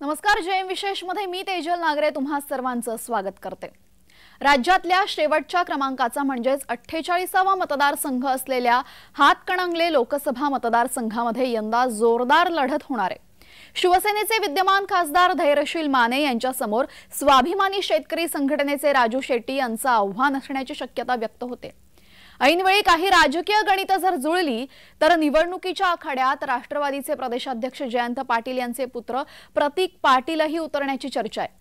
नमस्कार. जयम विशेषमध्ये मी तेजल नागरे तुम्हा सर्वांचं स्वागत करते. राज्यातल्या शेवटच्या क्रमांकाचा म्हणजेच 48वा मतदारसंघ असलेल्या हातकणंगले लोकसभा मतदारसंघामध्ये यंदा जोरदार लढत होणार आहे. शिवसेनेचे विद्यमान खासदार धैर्यशील माने यांच्या समोर स्वाभिमानी शेतकरी संघटनेचे राजू शेट्टी यांचं आव्हान असण्याची शक्यता व्यक्त होते. ऐनवेळी काही राजकीय गणित जर जुळली तर निवडणुकीच्या आखाड्यात राष्ट्रवादीचे प्रदेशाध्यक्ष जयंत पाटील यांचे पुत्र प्रतीक पाटीलही उतरण्याची चर्चा आहे.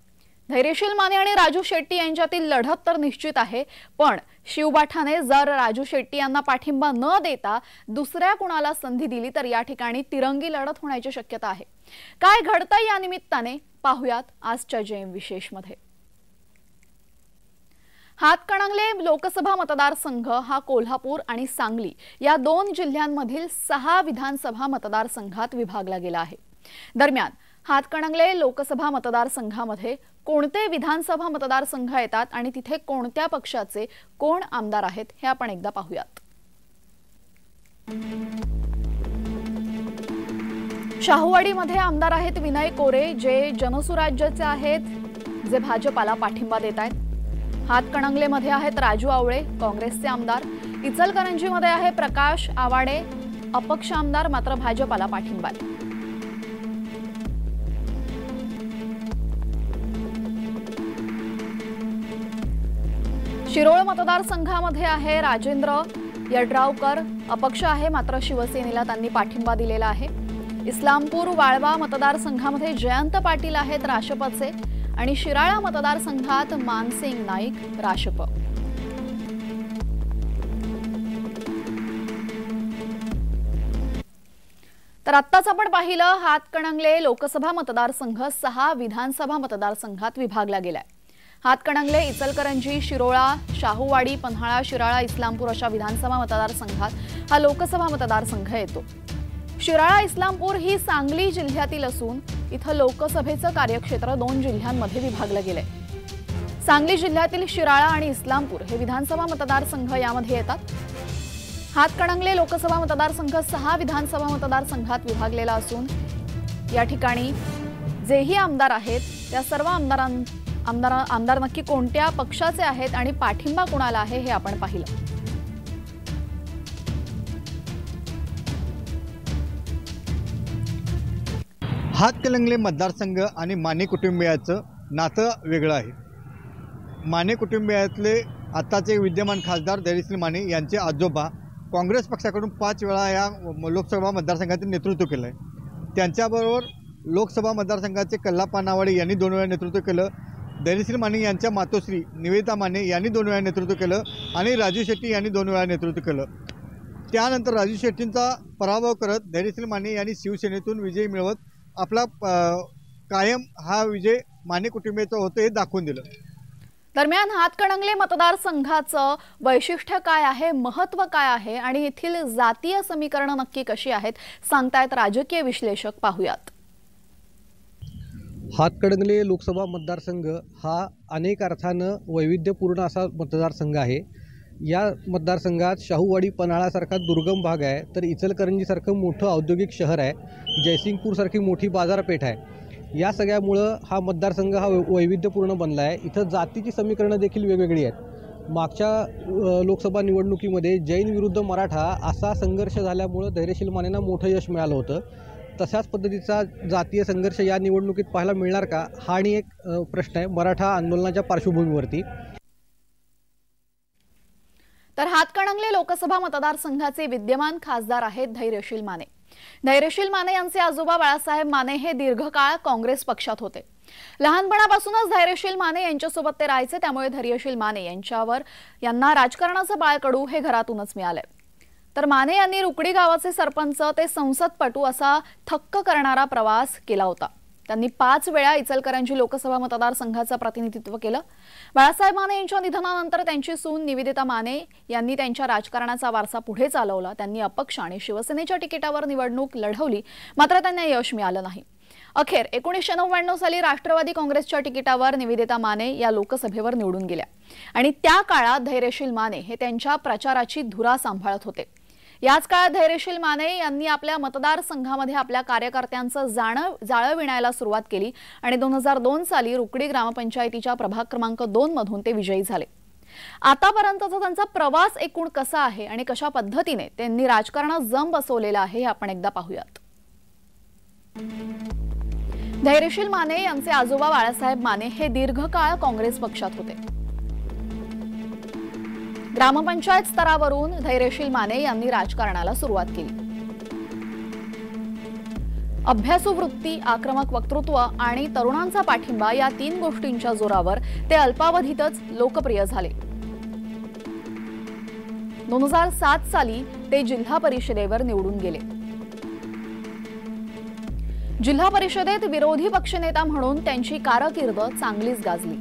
धैर्यशील माने आणि राजू शेट्टी यांच्यातील लढत तर निश्चित आहे, पण शिवबाठाने जर राजू शेट्टी यांना पाठिंबा न देता दुसऱ्या कुणाला संधी दिली तर या ठिकाणी तिरंगी लढत होण्याची शक्यता आहे. काय घडतंय या निमित्ताने पाहूयात आजच्या जयम विशेषमध्ये. हातकणंगले लोकसभा मतदारसंघ हा कोल्हापूर आणि सांगली या दोन जिल्ह्यांमधील 6 विधानसभा मतदारसंघात विभागला गेला आहे. दरम्यान हातकणंगले लोकसभा मतदारसंघामध्ये कोणते विधानसभा मतदारसंघ येतात आणि तिथे कोणत्या पक्षाचे कोण आमदार आहेत हे आपण एकदा पाहूयात. शाहूवाडीमध्ये आमदार आहेत विनय कोरे, जे जनसुराज्याचे आहेत, जे भाजपाला पाठिंबा देत आहेत. हातकणंगलेमध्ये आहेत राजू आवळे, काँग्रेसचे आमदार. इचलकरंजीमध्ये आहे प्रकाश आवाडे, अपक्ष आमदार, मात्र भाजपाला पाठिंबा आहे. शिरोळ मतदारसंघामध्ये आहे राजेंद्र यड्रावकर, अपक्ष आहे, मात्र शिवसेनेला त्यांनी पाठिंबा दिलेला आहे. इस्लामपूर वाळवा मतदारसंघामध्ये जयंत पाटील आहेत राष्ट्रपचे, आणि शिराळा मतदारसंघात मानसिंग नाईक राष्ट्रप. तर आत्ताच आपण पाहिलं हातकणंगले लोकसभा मतदारसंघ 6 विधानसभा मतदारसंघात विभागला गेलाय. हातकणंगले, इचलकरंजी, शिरोळा, शाहूवाडी, पन्हाळा, शिराळा, इस्लामपूर अशा विधानसभा मतदारसंघात हा लोकसभा मतदारसंघ येतो. शिराळा इस्लामपूर ही सांगली जिल्ह्यातील असून इथं लोकसभेचं कार्यक्षेत्र 2 जिल्ह्यांमध्ये विभागलं गेलंय. सांगली जिल्ह्यातील शिराळा आणि इस्लामपूर हे विधानसभा मतदारसंघ यामध्ये येतात. हातकणंगले लोकसभा मतदारसंघ 6 विधानसभा मतदारसंघात विभागलेला असून या ठिकाणी जेही आमदार आहेत त्या सर्व आमदार नक्की कोणत्या पक्षाचे आहेत आणि पाठिंबा कोणाला आहे हे आपण पाहिलं. हातकणंगले मतदारसंघ आणि माने कुटुंबियाचं नातं वेगळं आहे. माने कुटुंबियातले आत्ताचे विद्यमान खासदार धैर्यशील माने यांचे आजोबा काँग्रेस पक्षाकडून 5 वेळा या लोकसभा मतदारसंघाचे नेतृत्व केलं आहे. त्यांच्याबरोबर लोकसभा मतदारसंघाचे कल्लाप्पा नावाडे यांनी 2 वेळा नेतृत्व केलं. धैर्यशील माने यांच्या मातोश्री निवेदिता माने यांनी 2 वेळा नेतृत्व केलं आणि राजू शेट्टी यांनी 2 वेळा नेतृत्व केलं. त्यानंतर राजू शेट्टींचा पराभव करत धैर्यशील माने यांनी शिवसेनेतून विजय मिळवत आपला कायम हा विजय माने कुटुंबियाचा होतो हे दाखवून दिलं. दरम्यान हातकणंगले मतदारसंघाचं वैशिष्ट्य काय आहे, महत्त्व काय आहे आणि येथील जातीय समीकरणं नक्की कशी आहेत सांगतायत राजकीय विश्लेषक. पाहूयात. हातकणंगले लोकसभा मतदारसंघ हा अनेक अर्थानं वैविध्यपूर्ण असा मतदारसंघ आहे. या मतदारसंघात शाहूवाडी, पन्हाळासारखा दुर्गम भाग आहे, तर इचलकरंजीसारखं मोठं औद्योगिक शहर आहे, जयसिंगपूरसारखी मोठी बाजारपेठ आहे. या सगळ्यामुळं हा मतदारसंघ हा वैविध्यपूर्ण बनला आहे. इथं जातीची समीकरणं देखील वेगवेगळी आहेत. मागच्या लोकसभा निवडणुकीमध्ये जैन विरुद्ध मराठा असा संघर्ष झाल्यामुळं धैर्यशील मानेंना मोठं यश मिळालं होतं. तशाच पद्धतीचा जातीय संघर्ष या निवडणुकीत पाहायला मिळणार का, हा आणि एक प्रश्न आहे मराठा आंदोलनाच्या पार्श्वभूमीवरती. तर हातकणंगले लोकसभा मतदारसंघाचे विद्यमान खासदार आहेत धैर्यशील माने. धैर्यशील माने यांचे आजोबा बाळासाहेब माने हे दीर्घकाळ काँग्रेस पक्षात होते. लहानपणापासूनच धैर्यशील माने यांच्यासोबत ते राहायचे, त्यामुळे धैर्यशील माने यांना राजकारणाचं बाळकडू हे घरातूनच मिळालंय. तर माने यांनी रुकडी गावाचे सरपंच ते संसदपटू असा थक्क करणारा प्रवास केला होता. त्यांनी 5 वेळा इचलकरंजी लोकसभा मतदारसंघाचं प्रतिनिधित्व केलं. बाळासाहेब माने यांच्या निधनानंतर त्यांची सून निवेदिता माने यांनी त्यांच्या राजकारणाचा वारसा पुढे चालवला. त्यांनी अपक्ष आणि शिवसेनेच्या तिकिटावर निवडणूक लढवली, मात्र त्यांना यश मिळालं नाही. अखेर 1999 साली राष्ट्रवादी काँग्रेसच्या तिकिटावर निवेदिता माने या लोकसभेवर निवडून गेल्या आणि त्या काळात धैर्यशील माने हे त्यांच्या प्रचाराची धुरा सांभाळत होते. याच काळात धैर्यशील माने यांनी आपल्या मतदारसंघामध्ये आपल्या कार्यकर्त्यांचं जाळं विणायला सुरुवात केली आणि 2002 साली रुकडी ग्रामपंचायतीच्या प्रभाग क्रमांक 2 मधून ते विजयी झाले। आतापर्यंतचा त्यांचा प्रवास एकूण कसा आहे आणि कशा पद्धतीने त्यांनी राजकारणात जम बसवलेला आहे हे आपण एकदा पाहूयात। धैर्यशील माने यांचे आजोबा बाळासाहेब माने हे दीर्घकाळ काँग्रेस पक्षात होते। ग्रामपंचायत स्तरावरून धैर्यशील माने यांनी राजकारणाला सुरुवात केली। अभ्यासू वृत्ती, आक्रमक वक्तृत्व आणि तरुणांचा पाठिंबा या 3 गोष्टींच्या जोरावर ते अल्पावधीतच लोकप्रिय झाले। 2007 साली ते जिल्हा परिषदेवर निवडून गेले। जिल्हा परिषदेत विरोधी पक्षनेता म्हणून त्यांची कारकीर्द चांगलीच गाजली।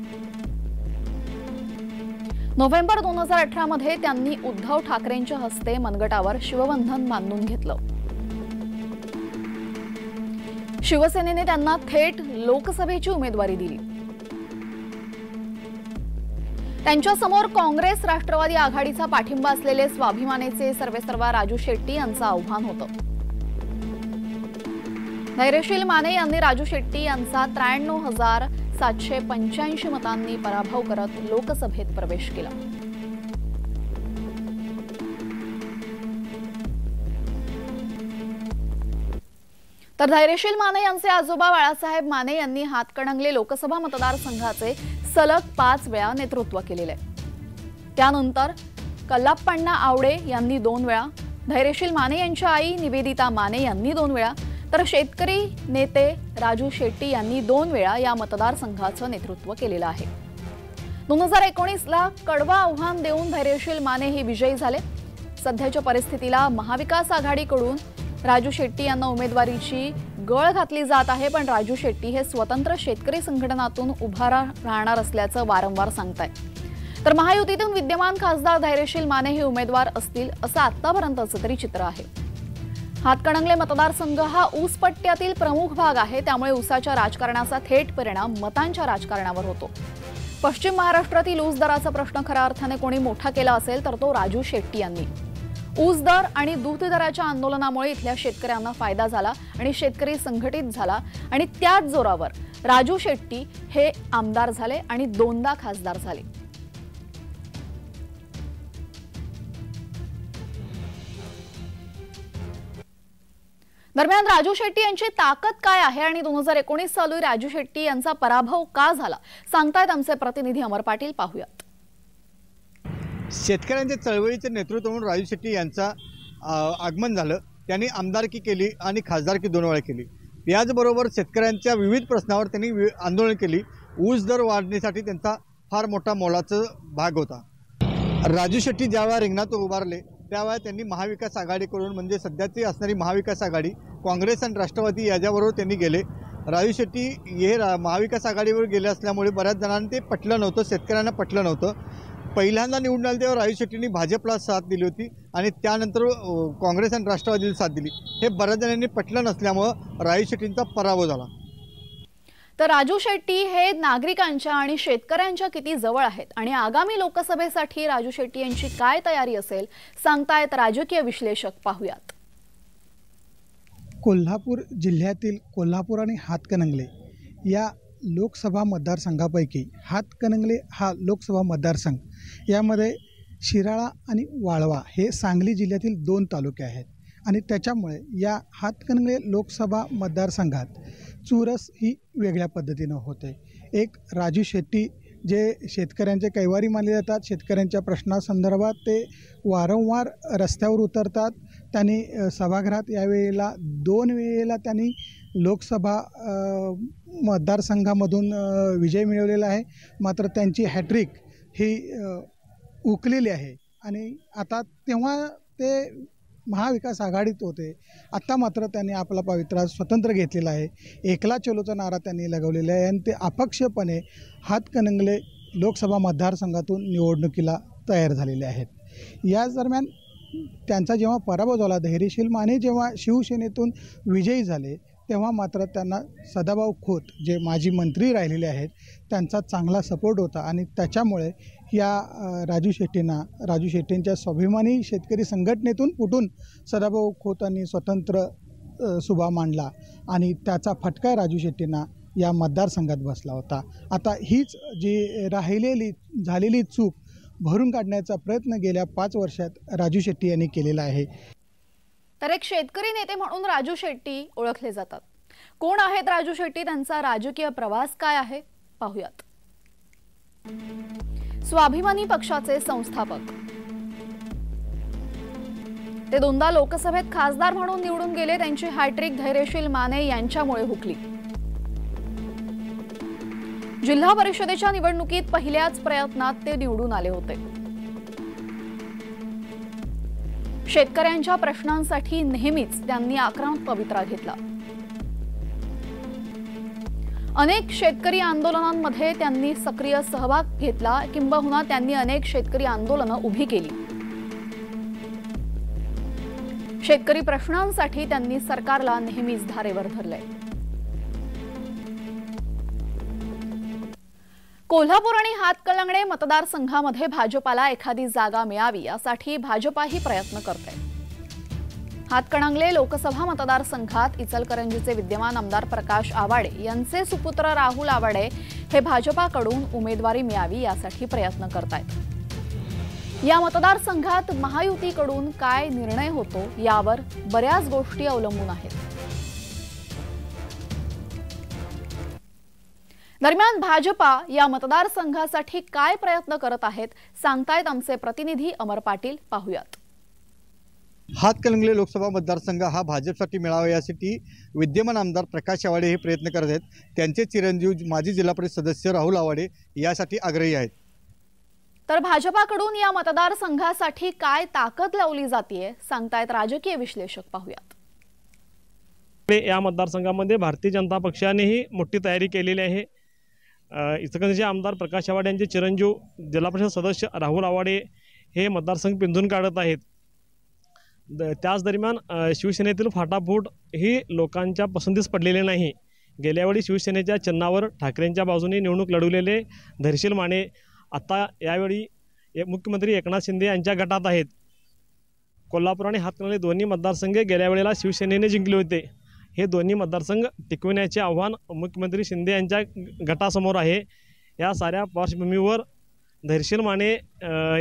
नोव्हेंबर 2018 मध्ये त्यांनी उद्धव ठाकरेंच्या हस्ते मनगटावर शिवबंधन बांधून घेतलं। शिवसेनेने त्यांना थेट लोकसभेची उमेदवारी दिली। त्यांच्या समोर काँग्रेस राष्ट्रवादी आघाडीचा पाठिंबा असलेले स्वाभिमानीचे सर्वेसर्वा राजू शेट्टी यांचं आव्हान होतं। धैर्यशील माने यांनी राजू शेट्टी यांचा 93,785 मतांनी पराभव करत लोकसभेत प्रवेश केला। तर धैर्यशील माने यांचे आजोबा बाळासाहेब माने यांनी हातकणंगले लोकसभा मतदारसंघाचे सलग 5 वेळा नेतृत्व केलेले। त्यानंतर कल्लाप्पण्णा आवडे यांनी 2 वेळा, धैर्यशील माने यांच्या आई निवेदिता माने यांनी 2 वेळा, तर शेतकरी नेते राजू शेट्टी यांनी 2 वेळा या मतदारसंघाचं नेतृत्व केलेलं आहे। 2019ला कडवा आव्हान देऊन धैर्यशील माने हे विजयी झाले। सध्याच्या परिस्थितीला महाविकास आघाडीकडून राजू शेट्टी यांना उमेदवारीची गळ घातली जात आहे, पण राजू शेट्टी हे स्वतंत्र शेतकरी संघटनातून उभा राहणार असल्याचं वारंवार सांगतायत। तर महायुतीतून विद्यमान खासदार धैर्यशील माने हे उमेदवार असतील असं आतापर्यंतचं तरी चित्र आहे। हातकणंगले मतदारसंघ हा ऊस पट्ट्यातील प्रमुख भाग आहे, त्यामुळे ऊसाच्या राजकारणाचा थेट परिणाम मतांच्या राजकारणावर होतो। पश्चिम महाराष्ट्रातील ऊस दराचा प्रश्न खऱ्या अर्थाने कोणी मोठा केला असेल तर तो राजू शेट्टी यांनी। ऊस दर आणि दूध दराच्या आंदोलनामुळे इथल्या शेतकऱ्यांना फायदा झाला आणि शेतकरी संघटित झाला आणि त्याच जोरावर राजू शेट्टी हे आमदार झाले आणि 2दा खासदार झाले। दरम्यान राजू शेट्टी यांची ताकद काय आहे आणि 2019 साली राजू शेट्टी यांचा पराभव का झाला सांगतायत आमचे प्रतिनिधी अमर पाटील। पाहूयात। शेतकऱ्यांच्या चळवळीचे नेतृत्व म्हणून राजू शेट्टी यांचा आगमन झालं। त्यांनी आमदारकी केली आणि खासदारकी 2 वेळा केली। याचबरोबर शेतकऱ्यांच्या विविध प्रश्नावर त्यांनी आंदोलन केली। ऊस दर वाढण्यासाठी त्यांचा फार मोठा मोलाचा भाग होता। राजू शेट्टी ज्यावेळा रिंगणात उभारले त्यावेळा त्यांनी महाविकास आघाडीकडून म्हणजे सध्याची असणारी महाविकास आघाडी काँग्रेस आणि राष्ट्रवादी याच्याबरोबर त्यांनी गेले। राजू शेट्टी हे महाविकास आघाडीवर गेले असल्यामुळे बऱ्याच जणांना ते पटलं नव्हतं, शेतकऱ्यांना पटलं नव्हतं। पहिल्यांदा निवडून आले तेव्हा राजू शेट्टींनी भाजपला साथ दिली होती आणि त्यानंतर काँग्रेस आणि राष्ट्रवादीला साथ दिली। हे बऱ्याच जणांनी पटलं नसल्यामुळे राजू शेट्टींचा पराभव झाला। तर राजू शेट्टी हे नागरिकांच्या आणि शेतकऱ्यांच्या किती जवळ आहेत आणि आगामी लोकसभेसाठी राजू शेट्टी यांची काय तयारी असेल सांगतायत राजकीय विश्लेषक। पाहूयात। कोल्हापूर जिल्ह्यातील कोल्हापूर आणि हातकणंगले या लोकसभा मतदारसंघापैकी हातकणंगले हा लोकसभा मतदारसंघ यामध्ये शिराळा आणि वाळवा हे सांगली जिल्ह्यातील 2 तालुके आहेत आणि त्याच्यामुळे या हातकणंगले लोकसभा मतदारसंघात चुरस ही वेगळ्या पद्धतीनं होते। एक राजू शेट्टी जे शेतकऱ्यांचे कैवारी मानले जातात, शेतकऱ्यांच्या प्रश्नासंदर्भात ते वारंवार रस्त्यावर उतरतात। त्यांनी सभागृहात यावेळेला 2 वेळेला त्यांनी लोकसभा मतदारसंघामधून विजय मिळवलेला आहे, मात्र त्यांची हॅट्रिक ही उकलेली आहे आणि आता तेव्हा ते महाविकास आघाडीत होते, आता मात्र त्यांनी आपला पवित्रा स्वतंत्र घेतलेला आहे। एकला चलोचा नारा त्यांनी लगवलेला आहे आणि ते अपक्षपणे हातकणंगले लोकसभा मतदारसंघातून निवडणुकीला तयार झालेले आहेत। याच दरम्यान त्यांचा जेव्हा पराभव झाला, धैर्यशील माने जेव्हा शिवसेनेतून विजयी झाले तेव्हा मात्र त्यांना सदाभाऊ खोत जे माजी मंत्री राहिलेले आहेत त्यांचा चांगला सपोर्ट होता आणि त्याच्यामुळे या राजू शेट्टींच्या स्वाभिमानी शेतकरी संघटनेतून फुटून सदाभाऊ खोतांनी स्वतंत्र सुभा मांडला आणि त्याचा फटका राजू शेट्टींना या मतदारसंघात बसला होता। आता हीच जी झालेली चूक भरून काढण्याचा प्रयत्न गेल्या 5 वर्षात राजू शेट्टी यांनी केलेला आहे। तर एक शेतकरी नेते म्हणून राजू शेट्टी ओळखले जातात। कोण आहेत राजू शेट्टी, त्यांचा राजकीय प्रवास काय आहे पाहूयात। स्वाभिमानी पक्षाचे संस्थापक, ते 2दा लोकसभेत खासदार म्हणून निवडून गेले। त्यांची हॅट्रिक धैर्यशील माने यांच्यामुळे हुकली। जिल्हा परिषदेच्या निवडणुकीत पहिल्याच प्रयत्नात ते निवडून आले होते। शेतकऱ्यांच्या प्रश्नांसाठी नेहमीच त्यांनी आक्रमक पवित्रा घेतला। अनेक शेतकरी आंदोलनांमध्ये त्यांनी सक्रिय सहभाग घेतला, किंबहुना त्यांनी अनेक शेतकरी आंदोलनं उभी केली। शेतकरी प्रश्नांसाठी त्यांनी सरकारला नेहमीच धारेवर धरले। कोल्हापूर आणि हातकणंगले मतदारसंघामध्ये भाजपाला एखादी जागा मिळावी यासाठी भाजपाही प्रयत्न करते। हातकणंगले लोकसभा मतदारसंघात इचलकरंजीचे विद्यमान आमदार प्रकाश आवाडे यांचे सुपुत्र राहुल आवाडे हे भाजपाकडून उमेदवारी मिळावी यासाठी प्रयत्न करतायत। या मतदारसंघात महायुतीकडून काय निर्णय होतो यावर बऱ्याच गोष्टी अवलंबून आहेत। दरम्यान भाजपा या मतदारसंघासाठी काय प्रयत्न करत आहेत सांगतायत आमचे प्रतिनिधी अमर पाटील, पाहूयात। हातकणंगले लोकसभा मतदारसंघ हा भाजपसाठी मिळावा यासाठी विद्यमान आमदार प्रकाश आवाडे हे प्रयत्न करत आहेत। त्यांचे चिरंजीव माजी जिल्हा परिषद सदस्य राहुल आवाडे यासाठी आग्रही आहेत। तर भाजपाकडून या मतदारसंघासाठी काय ताकद लावली जाते सांगतायत राजकीय विश्लेषक, पाहूयात। या मतदारसंघामध्ये भारतीय जनता पक्षानेही मोठी तयारी केलेली आहे। इचलकरंजीचे आमदार प्रकाश आवाडे यांचे चिरंजीव जिल्हा परिषद सदस्य राहुल आवाडे हे मतदारसंघ पिंजून काढत आहेत। त्याच दरम्यान शिवसेनेतील फाटाफूट ही लोकांच्या पसंतीस पडलेली नाही। गेल्यावेळी शिवसेनेच्या चिन्हावर ठाकरेंच्या बाजूने निवडणूक लढवलेले धैर्यशील माने आता यावेळी मुख्यमंत्री एकनाथ शिंदे यांच्या गटात आहेत। कोल्हापूर आणि हातकणंगले दोन्ही मतदारसंघ गेल्या वेळेला शिवसेनेने जिंकले होते। हे दोन्ही मतदारसंघ टिकविण्याचे आव्हान मुख्यमंत्री शिंदे यांच्या गटासमोर आहे। या साऱ्या पार्श्वभूमीवर धैर्यशील माने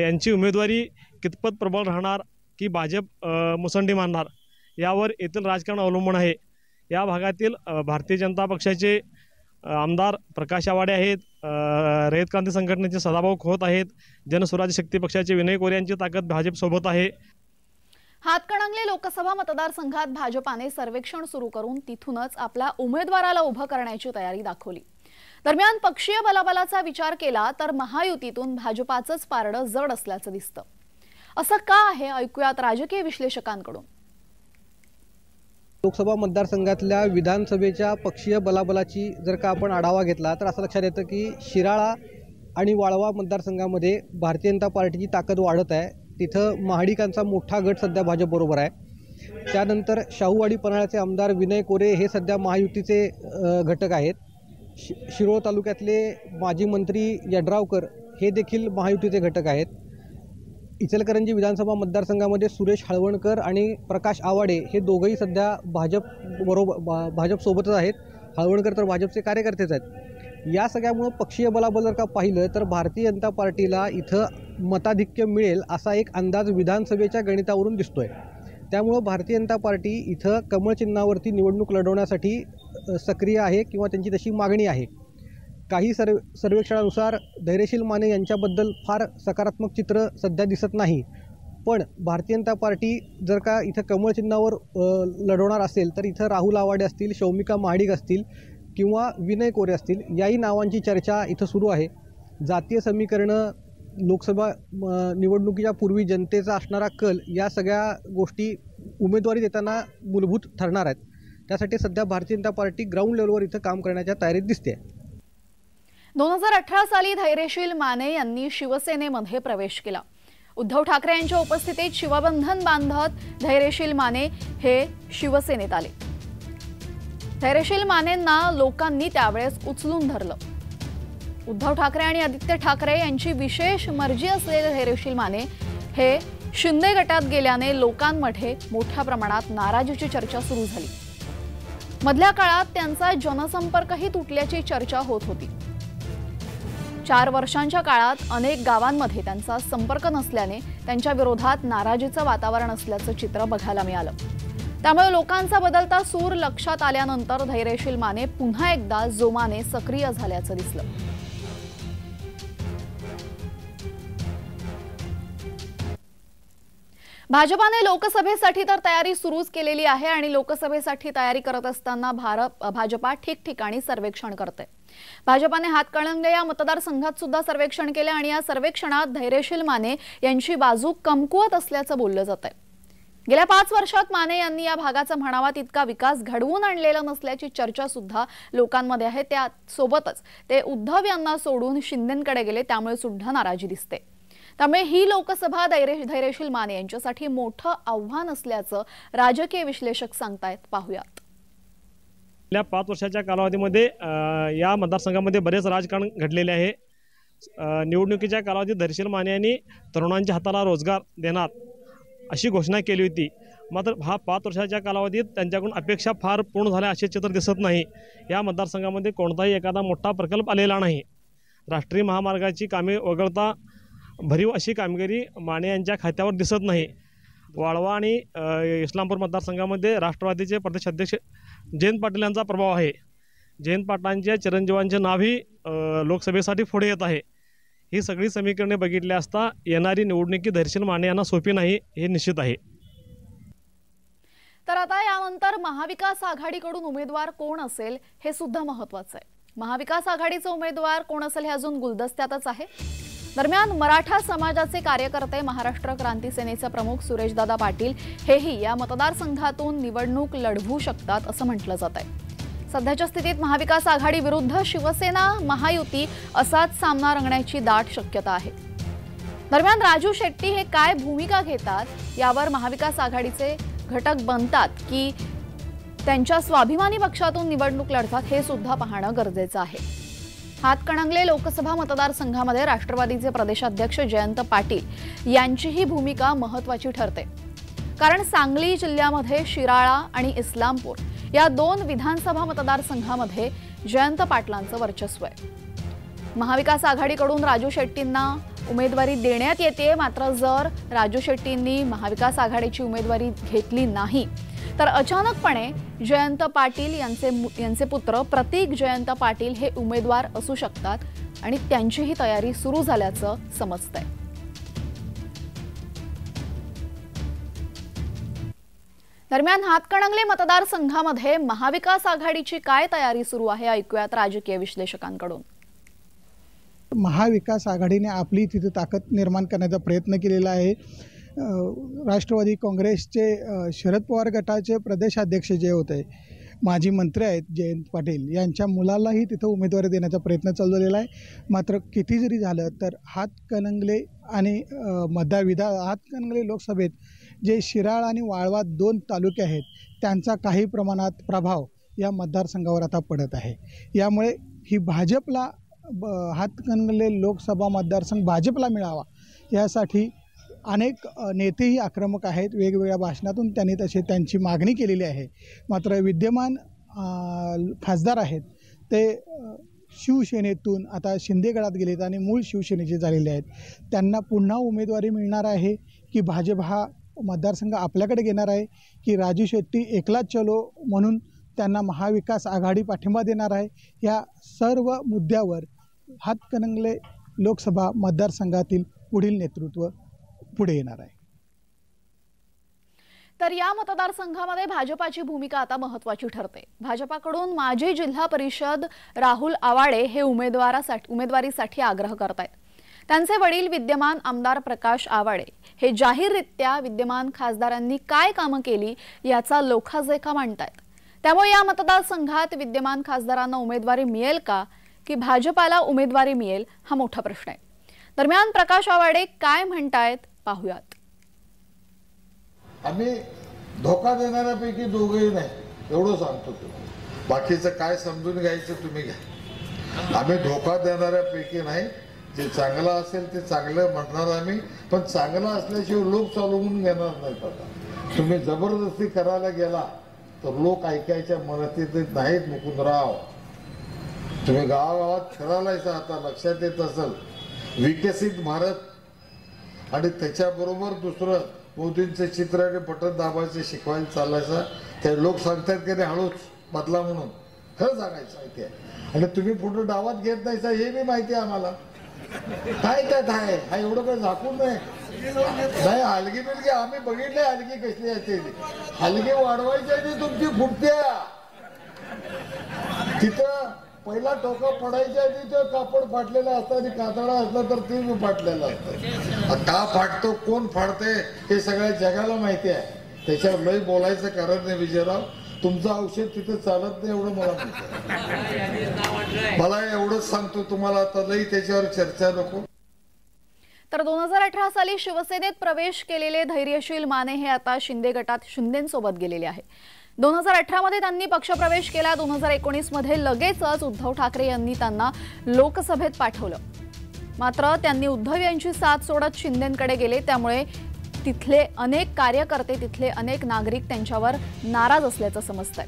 यांची उमेदवारी कितपत प्रबळ राहणार की भाजप मुसंडी मारणार यावर येथील राजकारण अवलंबून आहे। या भागातील भारतीय जनता पक्षाचे आमदार प्रकाश आवाडे आहेत, रयत क्रांती संघटनेचे सदाभाऊ खोत आहेत, जनस्वराज्य शक्ती पक्षाचे विनय कोरे यांची ताकद भाजपसोबत आहे। हातकणंगले लोकसभा मतदारसंघात भाजपाने सर्वेक्षण सुरू करून तिथूनच आपल्या उमेदवाराला उभं करण्याची तयारी दाखवली। दरम्यान पक्षीय बलाबलाचा विचार केला तर महायुतीतून भाजपाचंच पारडं जड असल्याचं दिसतं। असं का आहे ऐकूयात राजकीय विश्लेषकांकडून। लोकसभा मतदारसंघातल्या विधानसभेच्या पक्षीय बलाबलाची जर का आपण आढावा घेतला तर असं लक्षात येतं की शिराळा आणि वाळवा मतदारसंघामध्ये भारतीय जनता पार्टीची ताकद वाढत आहे। तिथं महाडिकांचा मोठा गट सध्या भाजपबरोबर आहे। त्यानंतर शाहूवाडी पन्हाळ्याचे आमदार विनय कोरे हे सध्या महायुतीचे घटक आहेत। शिरोळ तालुक्यातले माजी मंत्री यड्रावकर हे देखील महायुतीचे घटक आहेत। इचलकरंजी विधानसभा मतदारसंघामध्ये सुरेश हळवणकर आणि प्रकाश आवाडे हे दोघंही सध्या भाजपसोबतच आहेत। हळवणकर तर भाजपचे कार्यकर्तेच आहेत। या सगळ्यामुळं पक्षीय बलाबल जर का पाहिलं तर भारतीय जनता पार्टीला इथं मताधिक्य मिळेल असा एक अंदाज विधानसभेच्या गणितावरून दिसतोय। त्यामुळं भारतीय जनता पार्टी इथं कमळ चिन्हावरती निवडणूक लढवण्यासाठी सक्रिय आहे किंवा त्यांची तशी मागणी आहे। काही सर्वेक्षणानुसार धैर्यशील माने यांच्याबद्दल फार सकारात्मक चित्र सध्या दिसत नाही, पण भारतीय जनता पार्टी जर का इथं कमळ चिन्हावर लढवणार असेल तर इथं राहुल आवाडे असतील, शौमिका महाडिक असतील किंवा विनय कोरे असतील याही नावांची चर्चा इथं सुरू आहे। जातीय समीकरणं, लोकसभा निवडणुकीच्या पूर्वी जनतेचा असणारा कल या सगळ्या गोष्टी उमेदवारी देताना मूलभूत ठरणार आहेत। त्यासाठी सध्या भारतीय जनता पार्टी ग्राउंड लेवलवर इथं काम करण्याच्या तयारीत दिसते। 2018 साली धैर्यशील माने यांनी शिवसेनेमध्ये प्रवेश केला। उद्धव ठाकरे यांच्या उपस्थितीत शिवबंधन बांधत धैर्यशील माने हे शिवसेनेत आले। धैर्यशील मानेंना लोकांनी त्यावेळेस उचलून धरलं। उद्धव ठाकरे आणि आदित्य ठाकरे यांची विशेष मर्जी असलेले धैर्यशील माने हे शिंदे गटात गेल्याने लोकांमध्ये मोठ्या प्रमाणात नाराजीची चर्चा सुरू झाली। मधल्या काळात त्यांचा जनसंपर्कही तुटल्याची चर्चा होत होती। 4 वर्षांच्या काळात अनेक गावांमध्ये त्यांचा संपर्क नसल्याने त्यांच्या विरोधात नाराजीचं वातावरण असल्याचं चित्र बघायला मिळालं। त्यामुळे लोकांचा बदलता सूर लक्षात आल्यानंतर धैर्यशील माने पुन्हा एकदा जोमाने सक्रिय झाल्याचं दिसलं। भाजपाने लोकसभेसाठी तर तयारी सुरूच केलेली आहे आणि लोकसभेसाठी तयारी करत असताना भाजपा ठिकठिकाणी सर्वेक्षण करते। भाजपाने हातकणंगले या मतदारसंघात सुद्धा सर्वेक्षण केले आणि या सर्वेक्षणात धैर्यशील माने यांची बाजू कमकुवत असल्याचं बोललं जातंय। गेल्या 5 वर्षात माने यांनी या भागाचा म्हणावा तितका विकास घडवून आणलेला नसल्याची चर्चा सुद्धा लोकांमध्ये आहे। त्यासोबतच ते उद्धव यांना सोडून शिंदेंकडे गेले, त्यामुळे सुद्धा नाराजी दिसते। त्यामुळे ही लोकसभा धैर्यशील माने यांच्यासाठी मोठं आव्हान असल्याचं राजकीय विश्लेषक सांगतायत। पाहूयात। गेल्या 5 वर्षाच्या कालावधीमध्ये या मतदारसंघामध्ये बरेच राजकारण घडलेले आहे। निवडणुकीच्या कालावधीत धैर्यशील माने यांनी तरुणांच्या हाताला रोजगार देणार अशी घोषणा केली होती। मात्र हा 5 वर्षाच्या कालावधीत त्यांच्याकडून अपेक्षा फार पूर्ण झाल्या असे चित्र दिसत नाही। या मतदारसंघामध्ये कोणताही एखादा मोठा प्रकल्प आलेला नाही। राष्ट्रीय महामार्गाची कामे वगळता भरीव अशी कामगिरी माने यांच्या खात्यावर दिसत नाही। वाळवा आणि इस्लामपूर मतदारसंघामध्ये राष्ट्रवादीचे प्रदेशाध्यक्ष जयंत पाटील यांचा प्रभाव आहे। जयंत पाटलांच्या चिरंजीवांचे नावही लोकसभेसाठी पुढे येत आहे। ही सगळी समीकरणे बघितली असता येणारी निवडणुकी धैर्यशील माने यांना सोपी नाही हे निश्चित आहे। तर आता यानंतर महाविकास आघाडीकडून उमेदवार कोण असेल हे सुद्धा महत्त्वाचं आहे। महाविकास आघाडीचा उमेदवार कोण असेल हे अजून गुलदस्त्यातच आहे। दरम्यान मराठा समाजाचे कार्यकर्ते महाराष्ट्र क्रांती सेनेचे प्रमुख सुरेशदादा पाटील हेही या मतदारसंघातून निवडणूक लढवू शकतात असं म्हटलं जात आहे। सध्याच्या स्थितीत महाविकास आघाडी विरुद्ध शिवसेना महायुती असाच सामना रंगण्याची दाट शक्यता आहे। दरम्यान राजू शेट्टी हे काय भूमिका घेतात यावर महाविकास आघाडीचे घटक बनतात की त्यांच्या स्वाभिमानी पक्षातून निवडणूक लढतात हे सुद्धा पाहणं गरजेचं आहे। हातकणंगले लोकसभा मतदारसंघामध्ये राष्ट्रवादीचे प्रदेशाध्यक्ष जयंत पाटील यांचीही भूमिका महत्त्वाची ठरते। कारण सांगली जिल्ह्यामध्ये शिराळा आणि इस्लामपूर या 2 विधानसभा मतदारसंघामध्ये जयंत पाटलांचं वर्चस्व आहे। महाविकास आघाडीकडून राजू शेट्टींना उमेदवारी देण्यात येते, मात्र जर राजू शेट्टींनी महाविकास आघाडीची उमेदवारी घेतली नाही तर अचानकपणे जयंत पाटील यांचे पुत्र प्रतीक जयंत पाटील हे उमेदवार असू शकतात आणि त्यांचीही तयारी सुरू झाल्याचं समजतंय। दरम्यान हातकणंगले मतदारसंघामध्ये महाविकास आघाडीची काय तयारी सुरू आहे ऐकूयात राजकीय विश्लेषकांकडून। महाविकास आघाडीने आपली तिथे ताकद निर्माण करण्याचा प्रयत्न केलेला आहे। राष्ट्रवादी काँग्रेसचे शरद पवार गटाचे प्रदेशाध्यक्ष जे होते माजी मंत्री आहेत जयंत पाटील यांच्या मुलालाही तिथं उमेदवारी देण्याचा प्रयत्न चाललेला आहे। मात्र किती जरी झालं तर हातकणंगले आणि हातकणंगले लोकसभेत जे शिराळ आणि वाळवा 2 तालुके आहेत त्यांचा काही प्रमाणात प्रभाव या मतदारसंघावर आता पडत आहे। यामुळे ही भाजपला हातकणंगले लोकसभा मतदारसंघ भाजपला मिळावा यासाठी अनेक नेतेही आक्रमक आहेत। वेगवेगळ्या भाषणातून त्यांनी त्यांची मागणी केलेली आहे। मात्र विद्यमान खासदार आहेत ते शिवसेनेतून आता शिंदेगडात गेलेत आणि मूळ शिवसेनेचे झालेले आहेत। त्यांना पुन्हा उमेदवारी मिळणार आहे की भाजप हा मतदारसंघ आपल्याकडे घेणार आहे की राजू शेट्टी एकलाच चलो म्हणून त्यांना महाविकास आघाडी पाठिंबा देणार आहे, या सर्व मुद्द्यावर हातकणंगले लोकसभा मतदारसंघातील पुढील नेतृत्व पुढे येणार आहे। तर या मतदारसंघामध्ये भाजपाची भूमिका आता महत्त्वाची ठरते। भाजपाकडून माजी जिल्हा परिषद राहुल आवाडे हे उमेदवारीसाठी आग्रह करतायत। त्यांचे वडील विद्यमान आमदार प्रकाश आवाडे हे जाहीररित्या विद्यमान खासदारांनी काय कामं केली याचा लेखाजोखा मांडतायत। त्यामुळे या मतदारसंघात विद्यमान खासदारांना उमेदवारी मिळेल का की भाजपाला उमेदवारी मिळेल हा मोठा प्रश्न आहे। दरम्यान प्रकाश आवाडे काय म्हणतायत पाहूयात। आम्ही धोका देणाऱ्यापैकी दोघेही नाही एवढं सांगतो। बाकीचं काय समजून घ्यायचं तुम्ही घ्या. आम्ही धोका देणाऱ्यापैकी नाही. जे चांगलं असेल ते चांगलं म्हणणार आम्ही, पण चांगलं असल्याशिवाय लोक चालवून घेणार नाहीत. आता तुम्ही जबरदस्ती करायला गेला तर लोक ऐकायच्या मनस्थितीत नाहीत. मुकुंदराव, तुम्ही गावागावात फिरायलायचा, आता लक्षात येत असेल विकसित भारत आणि त्याच्याबरोबर दुसरं मोदींचं चित्र आणि बटन दाबायचं शिकवायला चाललायचं. ते लोक सांगतात की नाही हळूच बदला म्हणून. खरं सांगायचं माहिती आहे. आणि तुम्ही पुढे डावात घेत नाहीसा हे बी माहिती आहे आम्हाला. काय त्यात आहे, हा एवढं काही झाकून नाही. हलगी बिलगी आम्ही बघितले, हलगी कसली असते. हलगी वाढवायची आणि तुमची फुटत्या. तिथं पहिला टोका पडायच्या आधी ते कापड फाटलेलं असतं आणि कातडा असला तर ते बी फाटलेलं असतं. का फाटतो, कोण फाडते हे सगळ्या जगाला माहिती आहे. त्याच्यावर लय बोलायचं कारण नाही विजयराव. तुमचं औषध तिथे चालत नाही एवढं मला माहिती. मला एवढंच सांगतो तुम्हाला, आता लई त्याच्यावर चर्चा नको. तर 2018 साली शिवसेनेत प्रवेश केलेले धैर्यशील माने हे आता शिंदे गटात शिंदेंसोबत गेलेले आहे. 2018 मध्ये त्यांनी पक्षप्रवेश केला. 2019 मध्ये लगेचच उद्धव ठाकरे यांनी त्यांना लोकसभेत पाठवलं. मात्र त्यांनी उद्धव यांची साथ सोडत शिंदेंकडे गेले. त्यामुळे तिथले अनेक कार्यकर्ते, तिथले अनेक नागरिक त्यांच्यावर नाराज असल्याचं समजतंय.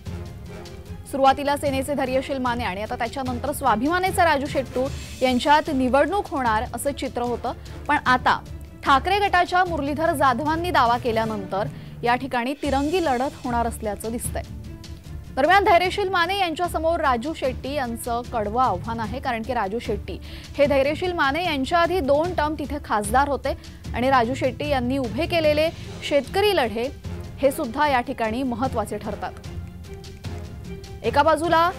सुरुवातीला सेनेचे धैर्यशील माने आणि आता त्याच्यानंतर स्वाभिमानीचे राजू शेट्टी यांच्यात निवडणूक होणार असं चित्र होतं. पण आता ठाकरे गटाच्या मुरलीधर जाधवांनी दावा केल्यानंतर या ठिकाणी तिरंगी लढत होणार असल्याचं दिसतंय. दरम्यान धैर्यशील माने यांच्यासमोर राजू शेट्टी यांचं कडवं आव्हान आहे. कारण की राजू शेट्टी हे धैर्यशील माने यांच्या आधी 2 टर्म तिथे खासदार होते आणि राजू शेट्टी यांनी उभे केलेले शेतकरी लढे हे सुद्धा या ठिकाणी महत्त्वाचे ठरतात. एका बाजूला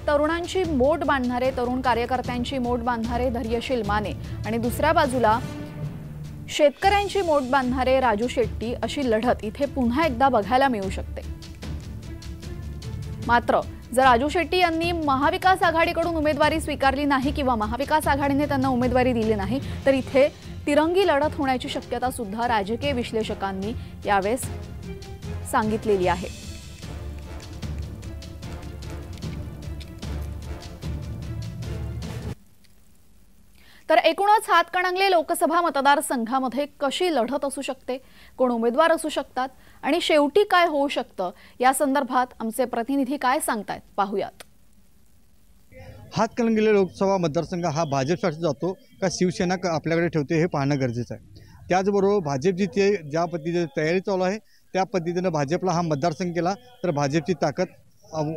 तरुणांची मोट बांधणारे, तरुण कार्यकर्त्यांची मोट बांधणारे धैर्यशील माने आणि दुसऱ्या बाजूला शेतकऱ्यांची मोट बांधणारे राजू शेट्टी, अशी लढत इथे पुन्हा एकदा बघायला मिळू शकते. मात्र जर राजू शेट्टी यांनी महाविकास आघाडीकडून उमेदवारी स्वीकारली नाही किंवा महाविकास आघाडीने त्यांना उमेदवारी दिली नाही तर इथे तिरंगी लढत होण्याची शक्यता सुद्धा राजकीय विश्लेषकांनी यावेळेस सांगितलेली आहे. तर एकूणच हातकणंगले लोकसभा मतदारसंघामध्ये कशी लढत असू शकते, कोण उमेदवार असू शकतात आणि शेवटी काय होऊ शकतं या संदर्भात आमचे प्रतिनिधी काय सांगतायत पाहूयात. हातकणंगले लोकसभा मतदारसंघ हा भाजपसाठी जातो का शिवसेना आपल्याकडे ठेवते हे पाहणं गरजेचं आहे. त्याचबरोबर भाजपची ज्या पद्धतीने तयारी चालू आहे त्या पद्धतीनं भाजपला हा मतदारसंघ केला तर भाजपची ताकद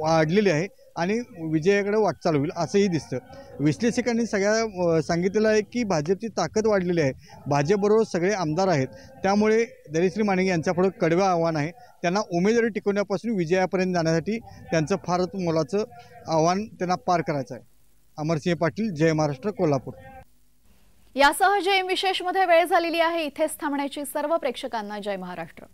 वाढलेली आहे आणि विजयाकडे वाटचाल होईल असंही दिसतं. विश्लेषकांनी सगळ्या सांगितलेलं आहे की भाजपची ताकद वाढलेली आहे. भाजपबरोबर सगळे आमदार आहेत. त्यामुळे धैर्यशील माने यांच्यापुढे कडवं आव्हान आहे. त्यांना उमेदवारी टिकवण्यापासून विजयापर्यंत जाण्यासाठी त्यांचं फारच मोलाचं आव्हान त्यांना पार करायचं आहे. अमरसिंह पाटील, जय महाराष्ट्र, कोल्हापूर. यासह जय विशेषमध्ये वेळ झालेली आहे. इथेच थांबण्याची सर्व प्रेक्षकांना जय महाराष्ट्र.